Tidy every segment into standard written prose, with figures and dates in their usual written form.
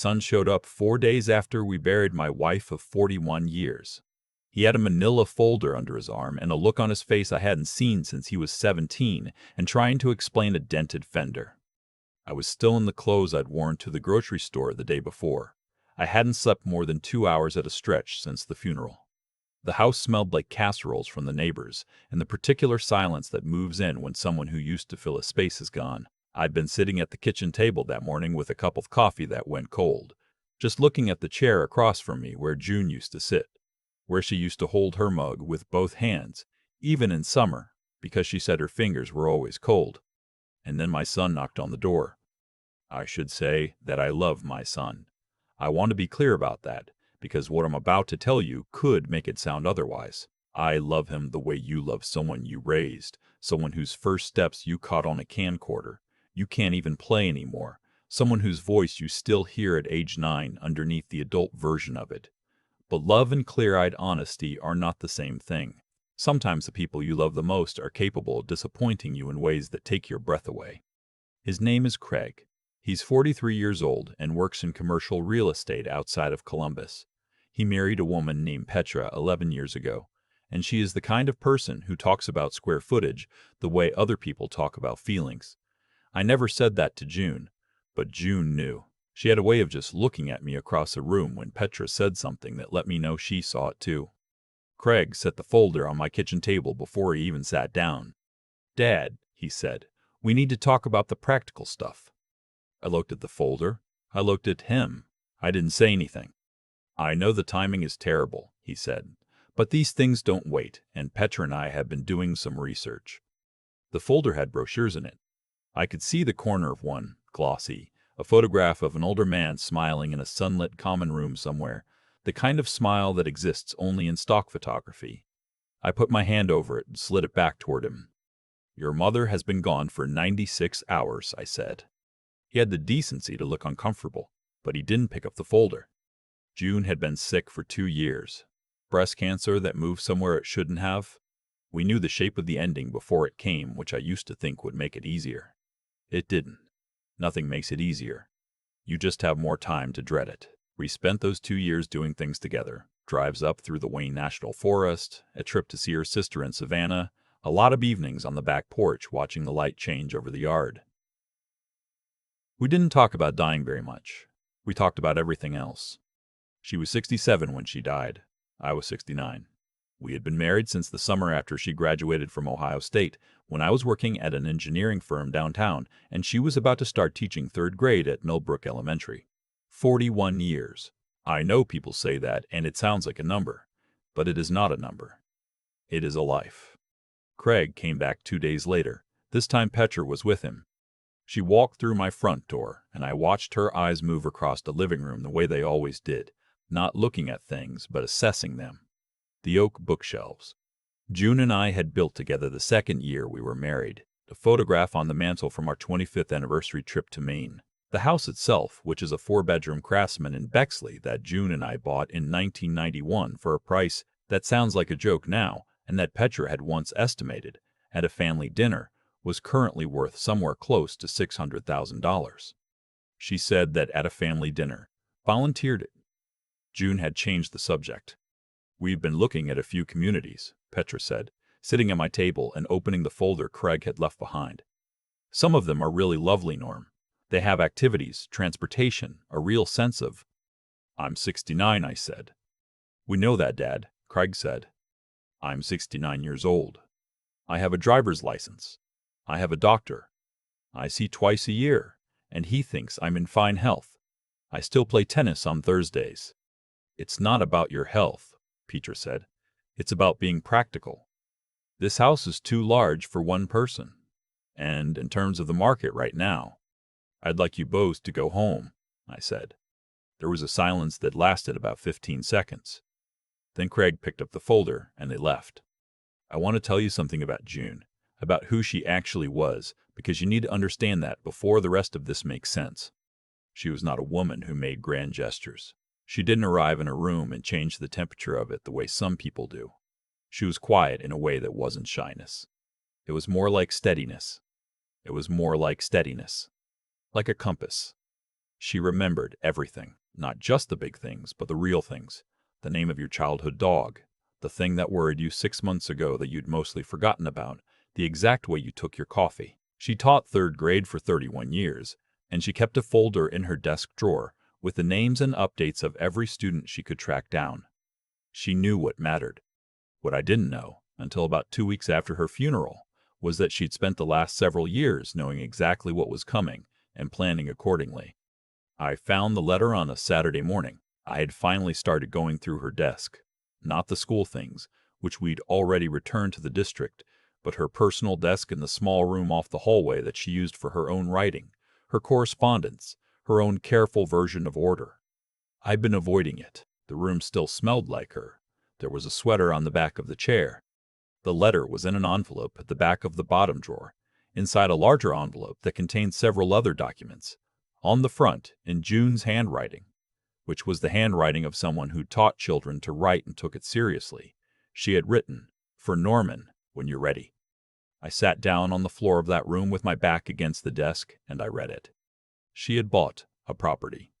son showed up 4 days after we buried my wife of 41 years. He had a manila folder under his arm and a look on his face I hadn't seen since he was 17 and trying to explain a dented fender. I was still in the clothes I'd worn to the grocery store the day before. I hadn't slept more than 2 hours at a stretch since the funeral. The house smelled like casseroles from the neighbors, and the particular silence that moves in when someone who used to fill a space is gone. I'd been sitting at the kitchen table that morning with a cup of coffee that went cold, just looking at the chair across from me where June used to sit, where she used to hold her mug with both hands, even in summer, because she said her fingers were always cold. And then my son knocked on the door. I should say that I love my son. I want to be clear about that, because what I'm about to tell you could make it sound otherwise. I love him the way you love someone you raised, someone whose first steps you caught on a camcorder. You can't even play anymore, someone whose voice you still hear at age 9 underneath the adult version of it. But love and clear-eyed honesty are not the same thing. Sometimes the people you love the most are capable of disappointing you in ways that take your breath away. His name is Craig. He's 43 years old and works in commercial real estate outside of Columbus. He married a woman named Petra 11 years ago, and she is the kind of person who talks about square footage the way other people talk about feelings. I never said that to June, but June knew. She had a way of just looking at me across the room when Petra said something that let me know she saw it too. Craig set the folder on my kitchen table before he even sat down. "Dad," he said, "we need to talk about the practical stuff." I looked at the folder. I looked at him. I didn't say anything. "I know the timing is terrible," he said, "but these things don't wait, and Petra and I have been doing some research." The folder had brochures in it. I could see the corner of one, glossy, a photograph of an older man smiling in a sunlit common room somewhere, the kind of smile that exists only in stock photography. I put my hand over it and slid it back toward him. "Your mother has been gone for 96 hours, I said. He had the decency to look uncomfortable, but he didn't pick up the folder. June had been sick for 2 years. Breast cancer that moved somewhere it shouldn't have. We knew the shape of the ending before it came, which I used to think would make it easier. It didn't. Nothing makes it easier. You just have more time to dread it. We spent those 2 years doing things together. Drives up through the Wayne National Forest, a trip to see her sister in Savannah, a lot of evenings on the back porch watching the light change over the yard. We didn't talk about dying very much. We talked about everything else. She was 67 when she died. I was 69. We had been married since the summer after she graduated from Ohio State, when I was working at an engineering firm downtown, and she was about to start teaching 3rd grade at Millbrook Elementary. 41 years. I know people say that, and it sounds like a number, but it is not a number. It is a life. Craig came back 2 days later. This time Petra was with him. She walked through my front door, and I watched her eyes move across the living room the way they always did, not looking at things, but assessing them. The oak bookshelves. June and I had built together the 2nd year we were married, the photograph on the mantel from our 25th anniversary trip to Maine. The house itself, which is a 4-bedroom Craftsman in Bexley that June and I bought in 1991 for a price that sounds like a joke now, and that Petra had once estimated, at a family dinner, was currently worth somewhere close to $600,000. She said that at a family dinner, volunteered it. June had changed the subject. "We've been looking at a few communities," Petra said, sitting at my table and opening the folder Craig had left behind. "Some of them are really lovely, Norm. They have activities, transportation, a real sense of—" "I'm 69, I said. "We know that, Dad," Craig said. "I'm 69 years old. I have a driver's license. I have a doctor. I see twice a year, and he thinks I'm in fine health. I still play tennis on Thursdays." "It's not about your health," Petra said. "It's about being practical. This house is too large for one person. And in terms of the market right now, I'd like you both to go home," I said. There was a silence that lasted about 15 seconds. Then Craig picked up the folder, and they left. "I want to tell you something about June, about who she actually was, because you need to understand that before the rest of this makes sense. She was not a woman who made grand gestures. She didn't arrive in a room and change the temperature of it the way some people do. She was quiet in a way that wasn't shyness. It was more like steadiness. Like a compass. She remembered everything, not just the big things, but the real things. The name of your childhood dog, the thing that worried you 6 months ago that you'd mostly forgotten about, the exact way you took your coffee. She taught third grade for 31 years, and she kept a folder in her desk drawer with the names and updates of every student she could track down. She knew what mattered. What I didn't know, until about 2 weeks after her funeral, was that she'd spent the last several years knowing exactly what was coming and planning accordingly. I found the letter on a Saturday morning. I had finally started going through her desk. Not the school things, which we'd already returned to the district, but her personal desk in the small room off the hallway that she used for her own writing, her correspondence, her own careful version of order. I'd been avoiding it. The room still smelled like her. There was a sweater on the back of the chair. The letter was in an envelope at the back of the bottom drawer, inside a larger envelope that contained several other documents. On the front, in June's handwriting, which was the handwriting of someone who taught children to write and took it seriously, she had written, "For Norman, when you're ready." I sat down on the floor of that room with my back against the desk, and I read it. She had bought a property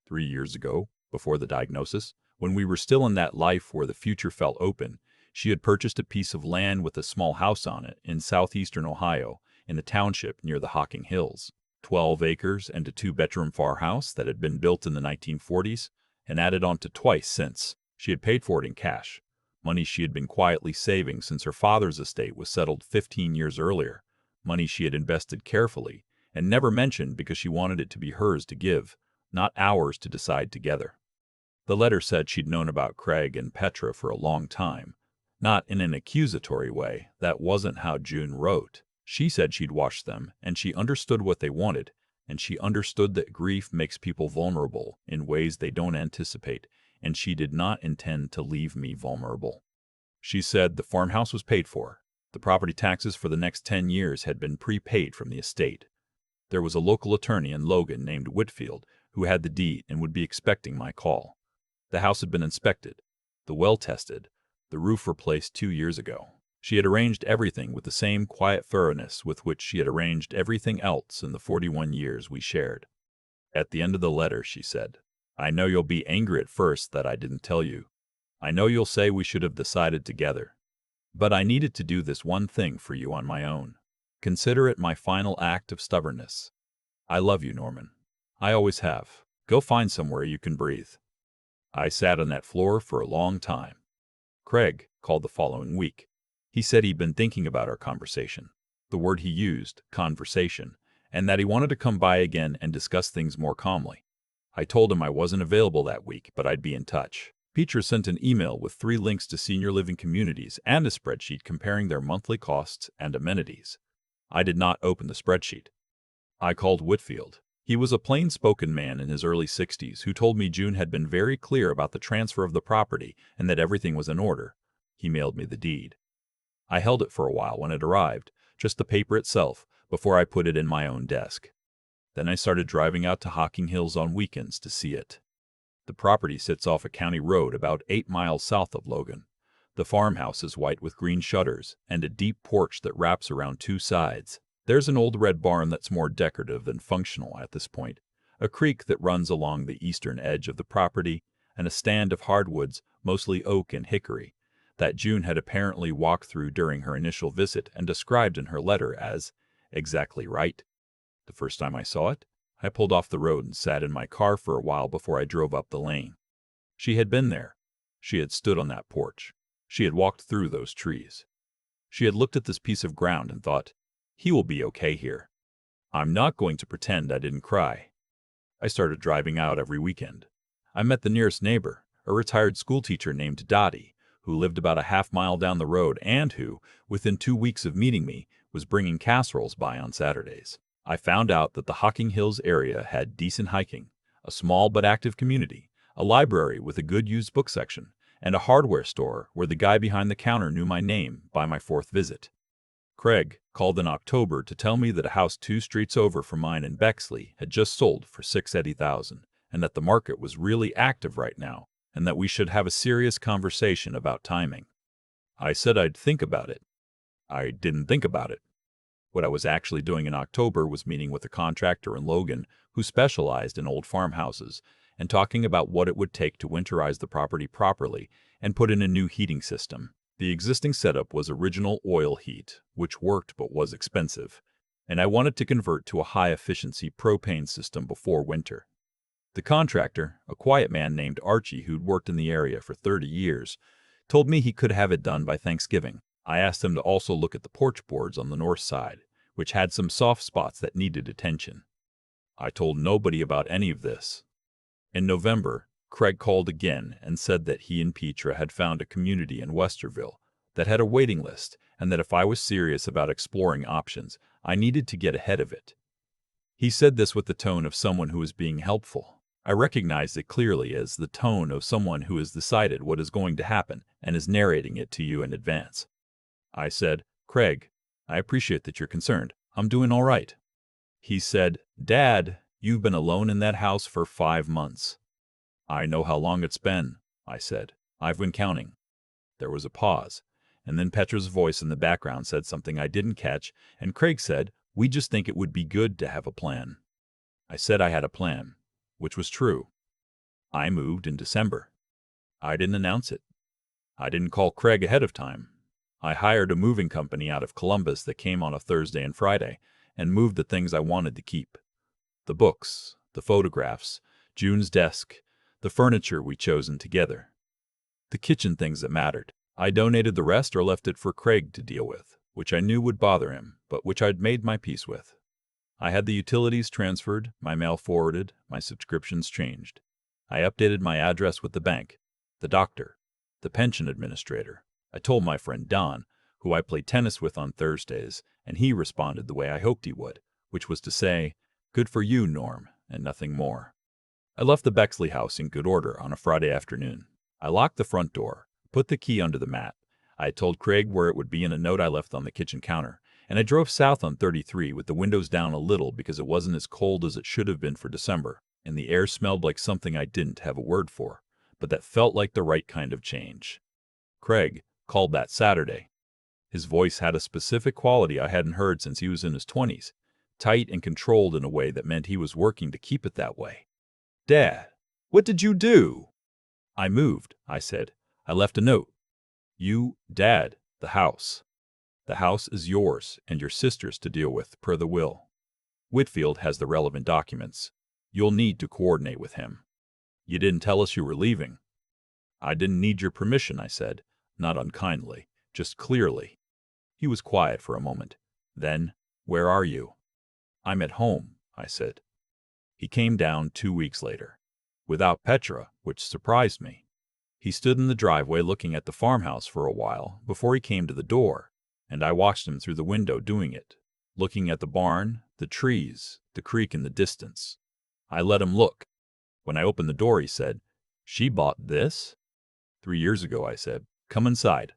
3 years ago, before the diagnosis, when we were still in that life where the future felt open. She had purchased a piece of land with a small house on it in southeastern Ohio, in a township near the Hocking Hills. 12 acres and a 2-bedroom farmhouse that had been built in the 1940s and added on to twice since. She had paid for it in cash, money she had been quietly saving since her father's estate was settled 15 years earlier, money she had invested carefully and never mentioned because she wanted it to be hers to give, not ours to decide together. The letter said she'd known about Craig and Petra for a long time. Not in an accusatory way. That wasn't how June wrote. She said she'd watched them, and she understood what they wanted, and she understood that grief makes people vulnerable in ways they don't anticipate, and she did not intend to leave me vulnerable. She said the farmhouse was paid for. The property taxes for the next 10 years had been prepaid from the estate. There was a local attorney in Logan named Whitfield who had the deed and would be expecting my call. The house had been inspected, the well tested, the roof replaced 2 years ago. She had arranged everything with the same quiet thoroughness with which she had arranged everything else in the 41 years we shared. At the end of the letter, she said, "I know you'll be angry at first that I didn't tell you. I know you'll say we should have decided together. But I needed to do this one thing for you on my own. Consider it my final act of stubbornness. I love you, Norman. I always have. Go find somewhere you can breathe." I sat on that floor for a long time. Craig called the following week. He said he'd been thinking about our conversation, the word he used, conversation, and that he wanted to come by again and discuss things more calmly. I told him I wasn't available that week, but I'd be in touch. Peter sent an email with 3 links to senior living communities and a spreadsheet comparing their monthly costs and amenities. I did not open the spreadsheet. I called Whitfield. He was a plain-spoken man in his early 60s who told me June had been very clear about the transfer of the property and that everything was in order. He mailed me the deed. I held it for a while when it arrived, just the paper itself, before I put it in my own desk. Then I started driving out to Hocking Hills on weekends to see it. The property sits off a county road about 8 miles south of Logan. The farmhouse is white with green shutters and a deep porch that wraps around 2 sides. There's an old red barn that's more decorative than functional at this point, a creek that runs along the eastern edge of the property, and a stand of hardwoods, mostly oak and hickory, that June had apparently walked through during her initial visit and described in her letter as exactly right. The first time I saw it, I pulled off the road and sat in my car for a while before I drove up the lane. She had been there. She had stood on that porch. She had walked through those trees. She had looked at this piece of ground and thought, "He will be okay here. I'm not going to pretend I didn't cry." I started driving out every weekend. I met the nearest neighbor, a retired schoolteacher named Dottie, who lived about a half-mile down the road and who, within 2 weeks of meeting me, was bringing casseroles by on Saturdays. I found out that the Hocking Hills area had decent hiking, a small but active community, a library with a good used book section, and a hardware store where the guy behind the counter knew my name by my 4th visit. Craig called in October to tell me that a house 2 streets over from mine in Bexley had just sold for $680,000, and that the market was really active right now, and that we should have a serious conversation about timing. I said I'd think about it. I didn't think about it. What I was actually doing in October was meeting with a contractor in Logan who specialized in old farmhouses, and talking about what it would take to winterize the property properly and put in a new heating system. The existing setup was original oil heat, which worked but was expensive, and I wanted to convert to a high-efficiency propane system before winter. The contractor, a quiet man named Archie who'd worked in the area for 30 years, told me he could have it done by Thanksgiving. I asked him to also look at the porch boards on the north side, which had some soft spots that needed attention. I told nobody about any of this. In November, Craig called again and said that he and Petra had found a community in Westerville that had a waiting list and that if I was serious about exploring options, I needed to get ahead of it. He said this with the tone of someone who was being helpful. I recognized it clearly as the tone of someone who has decided what is going to happen and is narrating it to you in advance. I said, "Craig, I appreciate that you're concerned. I'm doing all right." He said, "Dad, you've been alone in that house for 5 months." "I know how long it's been," I said. "I've been counting." There was a pause, and then Petra's voice in the background said something I didn't catch, and Craig said, "We just think it would be good to have a plan." I said I had a plan, which was true. I moved in December. I didn't announce it. I didn't call Craig ahead of time. I hired a moving company out of Columbus that came on a Thursday and Friday and moved the things I wanted to keep. The books, the photographs, June's desk, the furniture we'd chosen together. The kitchen things that mattered. I donated the rest or left it for Craig to deal with, which I knew would bother him, but which I'd made my peace with. I had the utilities transferred, my mail forwarded, my subscriptions changed. I updated my address with the bank, the doctor, the pension administrator. I told my friend Don, who I played tennis with on Thursdays, and he responded the way I hoped he would, which was to say, "Good for you, Norm," and nothing more. I left the Bexley house in good order on a Friday afternoon. I locked the front door, put the key under the mat. I had told Craig where it would be in a note I left on the kitchen counter, and I drove south on 33 with the windows down a little because it wasn't as cold as it should have been for December, and the air smelled like something I didn't have a word for, but that felt like the right kind of change. Craig called that Saturday. His voice had a specific quality I hadn't heard since he was in his 20s, tight and controlled in a way that meant he was working to keep it that way. "Dad, what did you do?" "I moved," I said. "I left a note." "You, Dad, the house. The house is yours and your sister's to deal with, per the will. Whitfield has the relevant documents. You'll need to coordinate with him. You didn't tell us you were leaving." "I didn't need your permission," I said, not unkindly, just clearly. He was quiet for a moment. Then, "Where are you?" "I'm at home," I said. He came down 2 weeks later, without Petra, which surprised me. He stood in the driveway looking at the farmhouse for a while before he came to the door, and I watched him through the window doing it, looking at the barn, the trees, the creek in the distance. I let him look. When I opened the door, he said, "She bought this?" "3 years ago," I said. "Come inside."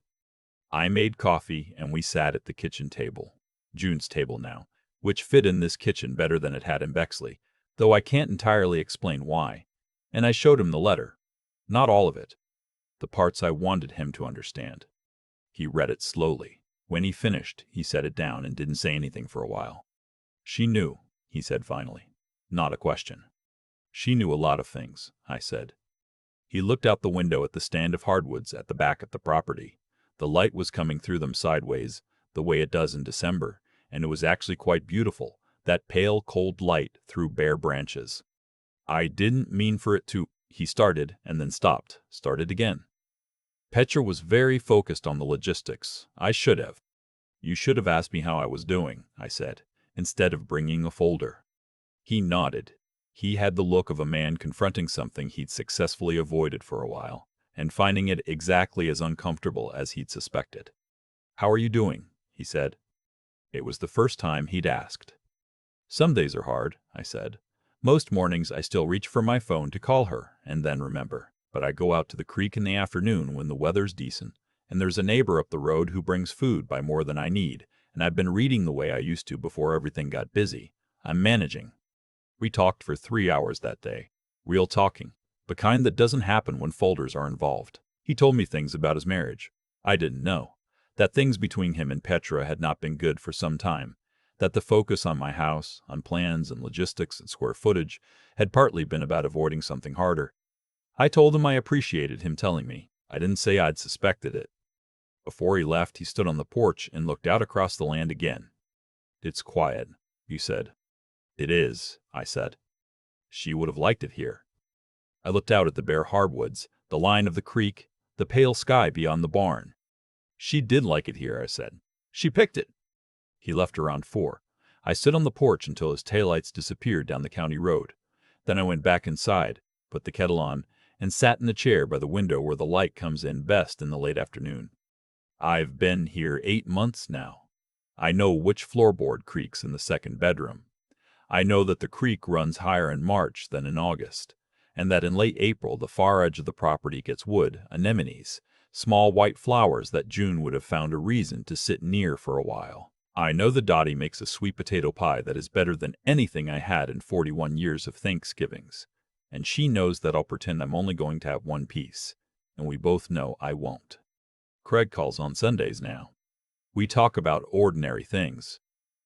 I made coffee, and we sat at the kitchen table, June's table now, which fit in this kitchen better than it had in Bexley, though I can't entirely explain why, and I showed him the letter. Not all of it. The parts I wanted him to understand. He read it slowly. When he finished, he set it down and didn't say anything for a while. "She knew," he said finally. Not a question. "She knew a lot of things," I said. He looked out the window at the stand of hardwoods at the back of the property. The light was coming through them sideways, the way it does in December, and it was actually quite beautiful, that pale, cold light through bare branches. "I didn't mean for it to—" he started, and then stopped, started again. Petra was very focused on the logistics. I should have. "You should have asked me how I was doing," I said, "instead of bringing a folder." He nodded. He had the look of a man confronting something he'd successfully avoided for a while, and finding it exactly as uncomfortable as he'd suspected. "How are you doing?" he said. It was the first time he'd asked. "Some days are hard," I said. "Most mornings I still reach for my phone to call her, and then remember. But I go out to the creek in the afternoon when the weather's decent, and there's a neighbor up the road who brings food by more than I need, and I've been reading the way I used to before everything got busy. I'm managing." We talked for 3 hours that day. Real talking, the kind that doesn't happen when folders are involved. He told me things about his marriage I didn't know. That things between him and Petra had not been good for some time. that the focus on my house, on plans and logistics and square footage, had partly been about avoiding something harder. I told him I appreciated him telling me. I didn't say I'd suspected it. Before he left, he stood on the porch and looked out across the land again. "It's quiet," he said. "It is," I said. "She would have liked it here." I looked out at the bare hardwoods, the line of the creek, the pale sky beyond the barn. "She did like it here," I said. "She picked it." He left around 4. I stood on the porch until his taillights disappeared down the county road. Then I went back inside, put the kettle on, and sat in the chair by the window where the light comes in best in the late afternoon. I've been here 8 months now. I know which floorboard creaks in the second bedroom. I know that the creek runs higher in March than in August, and that in late April the far edge of the property gets wood, anemones, small white flowers that June would have found a reason to sit near for a while. I know that Dottie makes a sweet potato pie that is better than anything I had in 41 years of Thanksgivings, and she knows that I'll pretend I'm only going to have one piece, and we both know I won't. Craig calls on Sundays now. We talk about ordinary things,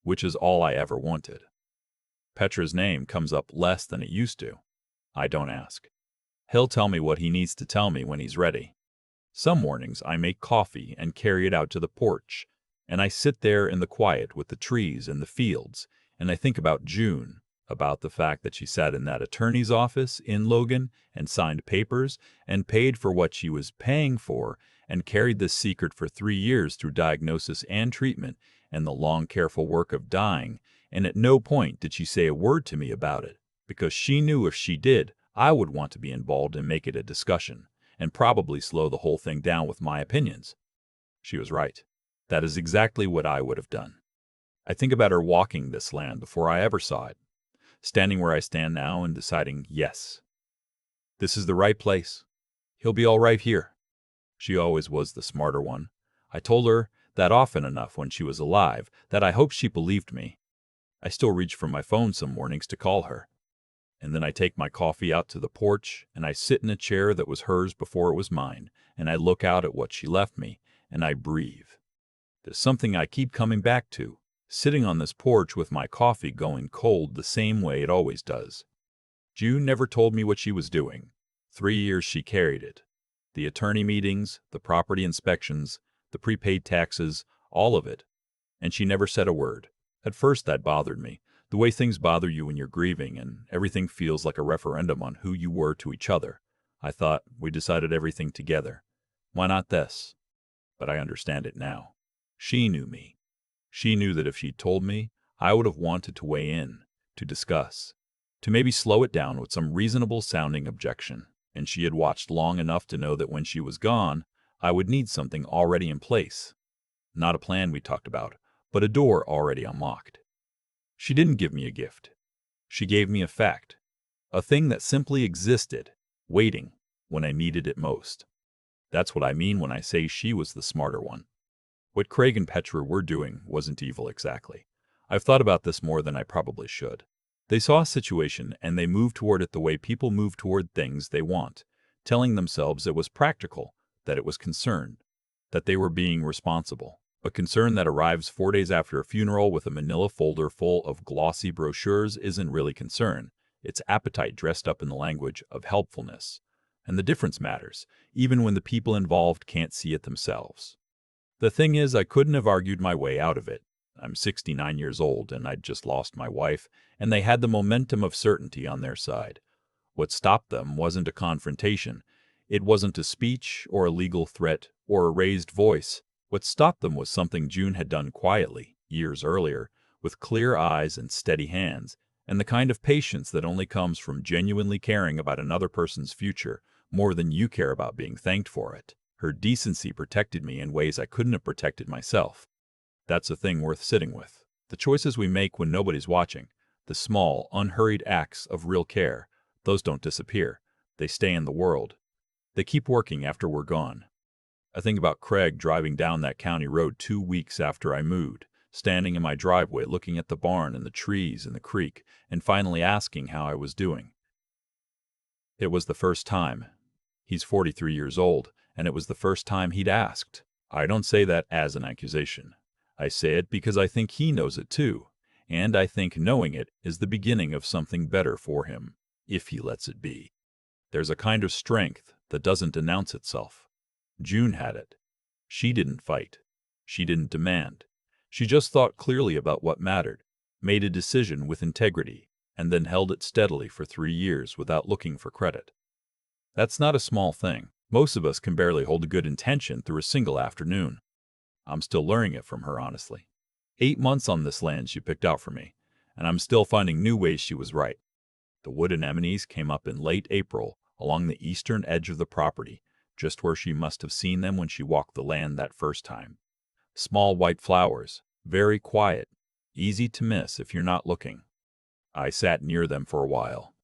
which is all I ever wanted. Petra's name comes up less than it used to. I don't ask. He'll tell me what he needs to tell me when he's ready. Some mornings I make coffee and carry it out to the porch, and I sit there in the quiet with the trees and the fields, and I think about June, about the fact that she sat in that attorney's office in Logan and signed papers and paid for what she was paying for and carried this secret for 3 years through diagnosis and treatment and the long, careful work of dying, and at no point did she say a word to me about it, because she knew if she did, I would want to be involved and make it a discussion, and probably slow the whole thing down with my opinions. She was right. That is exactly what I would have done. I think about her walking this land before I ever saw it, standing where I stand now and deciding, yes, this is the right place. He'll be all right here. She always was the smarter one. I told her that often enough when she was alive that I hoped she believed me. I still reach for my phone some mornings to call her. And then I take my coffee out to the porch, and I sit in a chair that was hers before it was mine, and I look out at what she left me, and I breathe. There's something I keep coming back to, sitting on this porch with my coffee going cold the same way it always does. June never told me what she was doing. 3 years she carried it. The attorney meetings, the property inspections, the prepaid taxes, all of it. And she never said a word. At first that bothered me, the way things bother you when you're grieving and everything feels like a referendum on who you were to each other. I thought, we decided everything together. Why not this? But I understand it now. She knew me. She knew that if she'd told me, I would have wanted to weigh in, to discuss, to maybe slow it down with some reasonable-sounding objection. And she had watched long enough to know that when she was gone, I would need something already in place. Not a plan we talked about, but a door already unlocked. She didn't give me a gift. She gave me a fact, a thing that simply existed, waiting when I needed it most. That's what I mean when I say she was the smarter one. What Craig and Petra were doing wasn't evil exactly. I've thought about this more than I probably should. They saw a situation and they moved toward it the way people move toward things they want, telling themselves it was practical, that it was concern, that they were being responsible. A concern that arrives 4 days after a funeral with a manila folder full of glossy brochures isn't really concern. It's appetite dressed up in the language of helpfulness. And the difference matters, even when the people involved can't see it themselves. The thing is, I couldn't have argued my way out of it. I'm 69 years old, and I'd just lost my wife, and they had the momentum of certainty on their side. What stopped them wasn't a confrontation. It wasn't a speech or a legal threat or a raised voice. What stopped them was something June had done quietly, years earlier, with clear eyes and steady hands, and the kind of patience that only comes from genuinely caring about another person's future more than you care about being thanked for it. Her decency protected me in ways I couldn't have protected myself. That's a thing worth sitting with. The choices we make when nobody's watching, the small, unhurried acts of real care, those don't disappear. They stay in the world. They keep working after we're gone. I think about Craig driving down that county road 2 weeks after I moved, standing in my driveway looking at the barn and the trees and the creek, and finally asking how I was doing. It was the first time. He's 43 years old, and it was the first time he'd asked. I don't say that as an accusation. I say it because I think he knows it too, And I think knowing it is the beginning of something better for him, if he lets it be. There's a kind of strength that doesn't announce itself. June had it. She didn't fight. She didn't demand. She just thought clearly about what mattered, made a decision with integrity, and then held it steadily for 3 years without looking for credit. That's not a small thing. Most of us can barely hold a good intention through a single afternoon. I'm still learning it from her, honestly. 8 months on this land she picked out for me, and I'm still finding new ways she was right. The wood anemones came up in late April along the eastern edge of the property, just where she must have seen them when she walked the land that first time. Small white flowers, very quiet, easy to miss if you're not looking. I sat near them for a while,